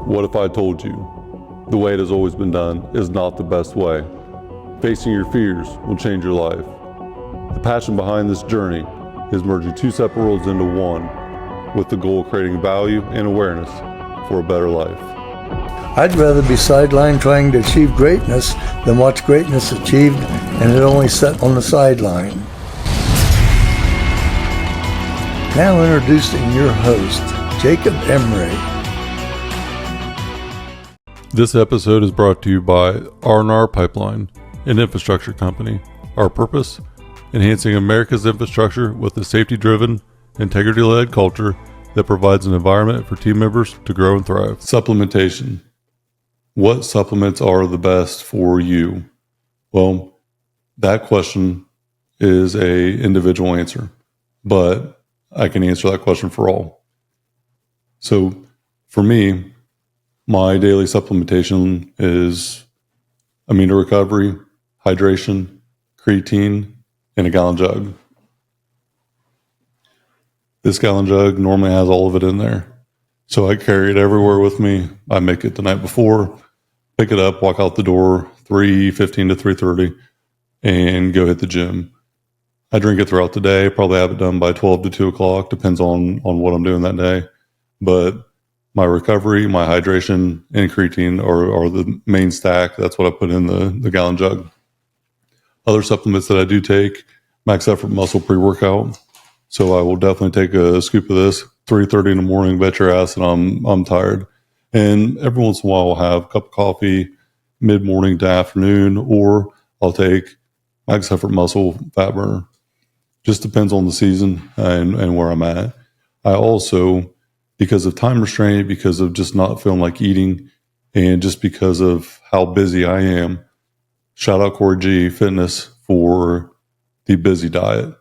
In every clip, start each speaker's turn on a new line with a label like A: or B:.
A: What if I told you the way it has always been done is not the best way? Facing your fears will change your life. The passion behind this journey is merging two separate worlds into one with the goal of creating value and awareness for a better life.
B: I'd rather be sidelined trying to achieve greatness than watch greatness achieved and it only set on the sideline. Now introducing your host, Jacob Emery.
A: This episode is brought to you by R&R Pipeline, an infrastructure company. Our purpose? Enhancing America's infrastructure with a safety-driven, integrity-led culture that provides an environment for team members to grow and thrive. Supplementation. What supplements are the best for you? Well, that question is an individual answer, but I can answer that question for all. So for me, my daily supplementation is amino recovery, hydration, creatine, and a gallon jug. This gallon jug normally has all of it in there. So I carry it everywhere with me. I make it the night before, pick it up, walk out the door 3:15 to 3:30, and go hit the gym. I drink it throughout the day, probably have it done by 12 to 2 o'clock, depends on what I'm doing that day. But my recovery, my hydration, and creatine are the main stack. That's what I put in the gallon jug. Other supplements that I do take, max effort muscle pre-workout. So I will definitely take a scoop of this 3:30 in the morning, bet your ass, and I'm tired. And every once in a while I'll have a cup of coffee mid-morning to afternoon, or I'll take max effort muscle fat burner. Just depends on the season and where I'm at. I also, because of time restraint, because of just not feeling like eating, and just because of how busy I am, shout out Corey G Fitness for the busy diet.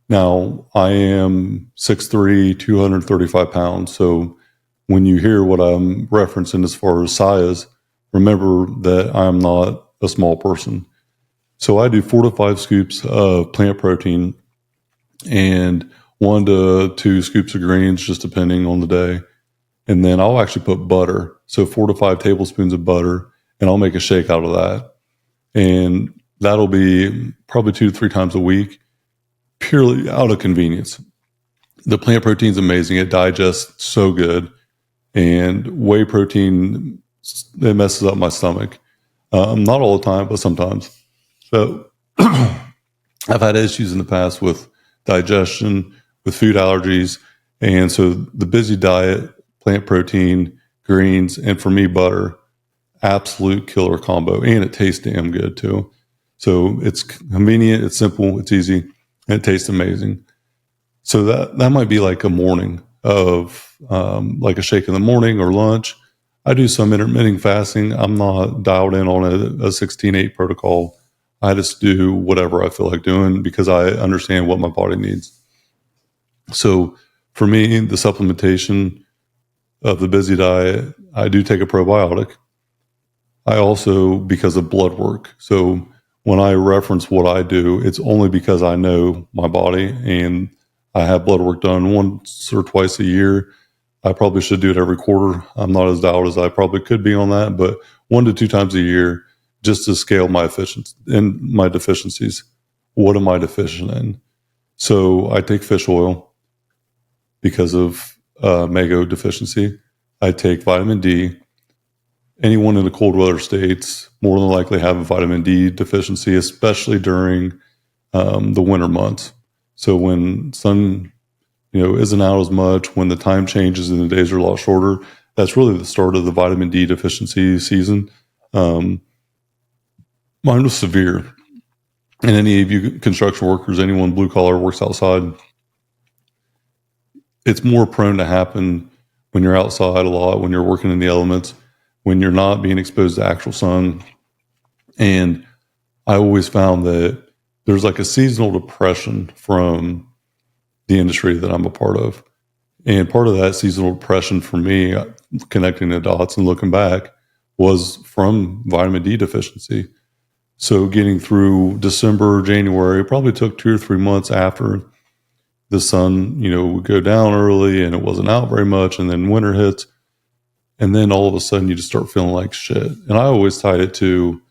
A: Now, I am 6'3", 235 pounds. So when you hear what I'm referencing as far as size, remember that I'm not a small person. So I do 4 to 5 scoops of plant protein and 1 to 2 scoops of greens, just depending on the day. And then I'll actually put butter. So 4 to 5 tablespoons of butter, and I'll make a shake out of that. And that'll be probably 2 to 3 times a week, purely out of convenience. The plant protein is amazing. It digests so good. And whey protein, it messes up my stomach. Not all the time, but sometimes. So I've had issues in the past with digestion, with food allergies. And so the busy diet, plant protein, greens, and for me, butter, absolute killer combo. And it tastes damn good too. So it's convenient, it's simple, it's easy, and it tastes amazing. So that might be like a morning of like a shake in the morning or lunch. I do some intermittent fasting. I'm not dialed in on a 16-8 protocol. I just do whatever I feel like doing because I understand what my body needs. So for me, the supplementation of the busy diet, I do take a probiotic. I also, because of blood work. So when I reference what I do, it's only because I know my body and I have blood work done once or twice a year. I probably should do it every quarter. I'm not as dialed as I probably could be on that, but 1 to 2 times a year just to scale my efficiency and my deficiencies. What am I deficient in? So I take fish oil because of mango deficiency. I take vitamin D. Anyone in the cold weather states more than likely have a vitamin D deficiency, especially during the winter months. So when sun, isn't out as much, when the time changes and the days are a lot shorter, that's really the start of the vitamin D deficiency season. Mine was severe. And any of you construction workers, anyone blue collar works outside, it's more prone to happen when you're outside a lot, when you're working in the elements, when you're not being exposed to actual sun. And I always found that there's like a seasonal depression from the industry that I'm a part of. And part of that seasonal depression for me, connecting the dots and looking back, was from vitamin D deficiency. So getting through December, January, probably took 2 or 3 months after the sun, would go down early and it wasn't out very much. And then winter hits. And then all of a sudden you just start feeling like shit. And I always tied it to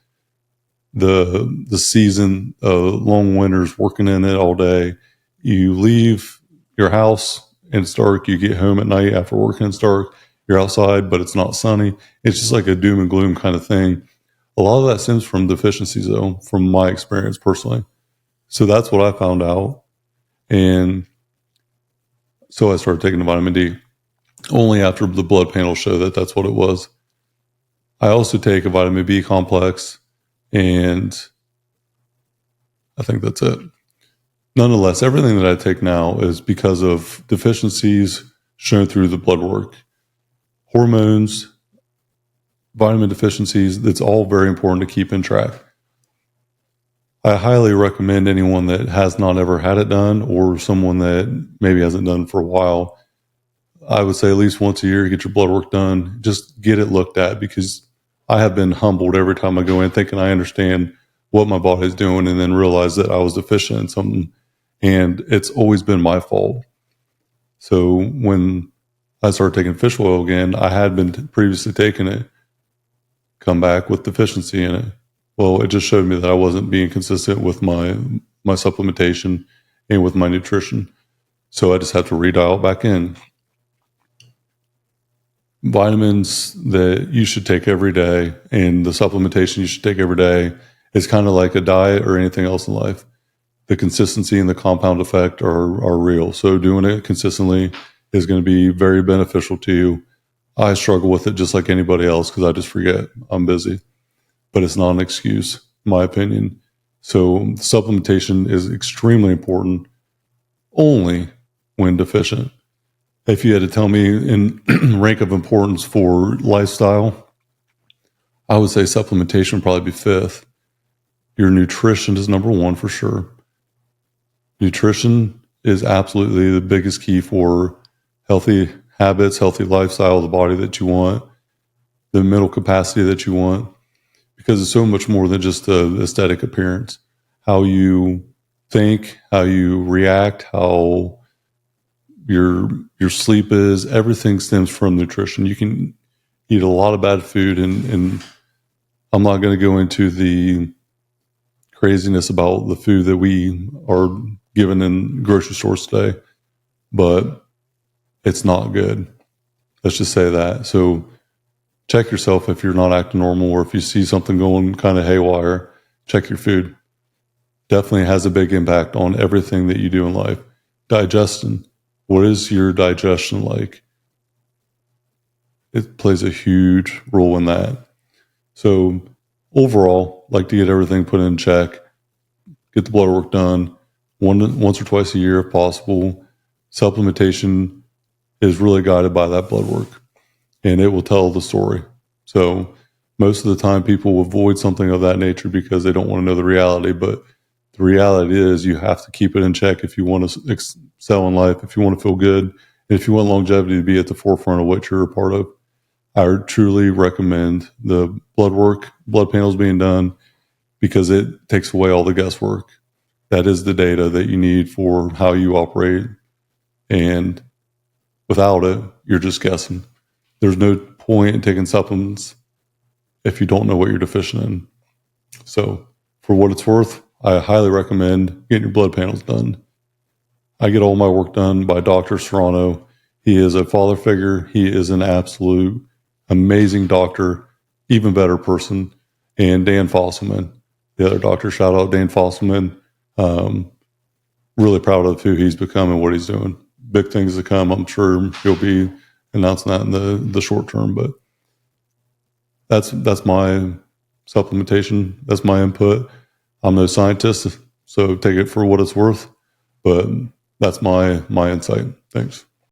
A: the season, long winters, working in it all day. You leave your house and it's dark. You get home at night after working and it's dark. You're outside, but it's not sunny. It's just like a doom and gloom kind of thing. A lot of that stems from deficiencies, though, from my experience personally. So that's what I found out. And so I started taking the vitamin D only after the blood panel showed that that's what it was. I also take a vitamin B complex, and I think that's it. Nonetheless, everything that I take now is because of deficiencies shown through the blood work. Hormones, vitamin deficiencies, that's all very important to keep in track. I highly recommend anyone that has not ever had it done, or someone that maybe hasn't done for a while. I would say at least once a year, get your blood work done. Just get it looked at, because I have been humbled every time I go in thinking I understand what my body's doing, and then realize that I was deficient in something, and it's always been my fault. So when I started taking fish oil again, I had been previously taking it, come back with deficiency in it. Well, it just showed me that I wasn't being consistent with my supplementation and with my nutrition. So I just had to redial it back in. Vitamins that you should take every day and the supplementation you should take every day is kind of like a diet or anything else in life. The consistency and the compound effect are real. So doing it consistently is going to be very beneficial to you. I struggle with it just like anybody else because I just forget. I'm busy. But it's not an excuse, in my opinion. So supplementation is extremely important only when deficient. If you had to tell me in rank of importance for lifestyle, I would say supplementation would probably be fifth. Your nutrition is number one for sure. Nutrition is absolutely the biggest key for healthy habits, healthy lifestyle, the body that you want, the mental capacity that you want, because it's so much more than just the aesthetic appearance. How you think, how you react, how your sleep is, everything stems from nutrition. You can eat a lot of bad food, and I'm not going to go into the craziness about the food that we are given in grocery stores today, but it's not good. Let's just say that. So check yourself if you're not acting normal, or if you see something going kind of haywire, check your food. Definitely has a big impact on everything that you do in life. Digestion. What is your digestion like? It plays a huge role in that. So overall, like to get everything put in check, get the blood work done once or twice a year if possible. Supplementation is really guided by that blood work, and it will tell the story. So most of the time people avoid something of that nature because they don't want to know the reality, but the reality is you have to keep it in check if you want to excel in life, if you want to feel good, and if you want longevity to be at the forefront of what you're a part of. I truly recommend the blood work, blood panels being done, because it takes away all the guesswork. That is the data that you need for how you operate, and without it, you're just guessing. There's no point in taking supplements if you don't know what you're deficient in. So for what it's worth, I highly recommend getting your blood panels done. I get all my work done by Dr. Serrano. He is a father figure. He is an absolute amazing doctor, even better person. And Dan Fosselman, the other doctor, shout out Dan Fosselman. Really proud of who he's become and what he's doing. Big things to come. I'm sure he'll be announcing that in the short term, but that's my supplementation. That's my input. I'm no scientist, so take it for what it's worth, but that's my insight. Thanks.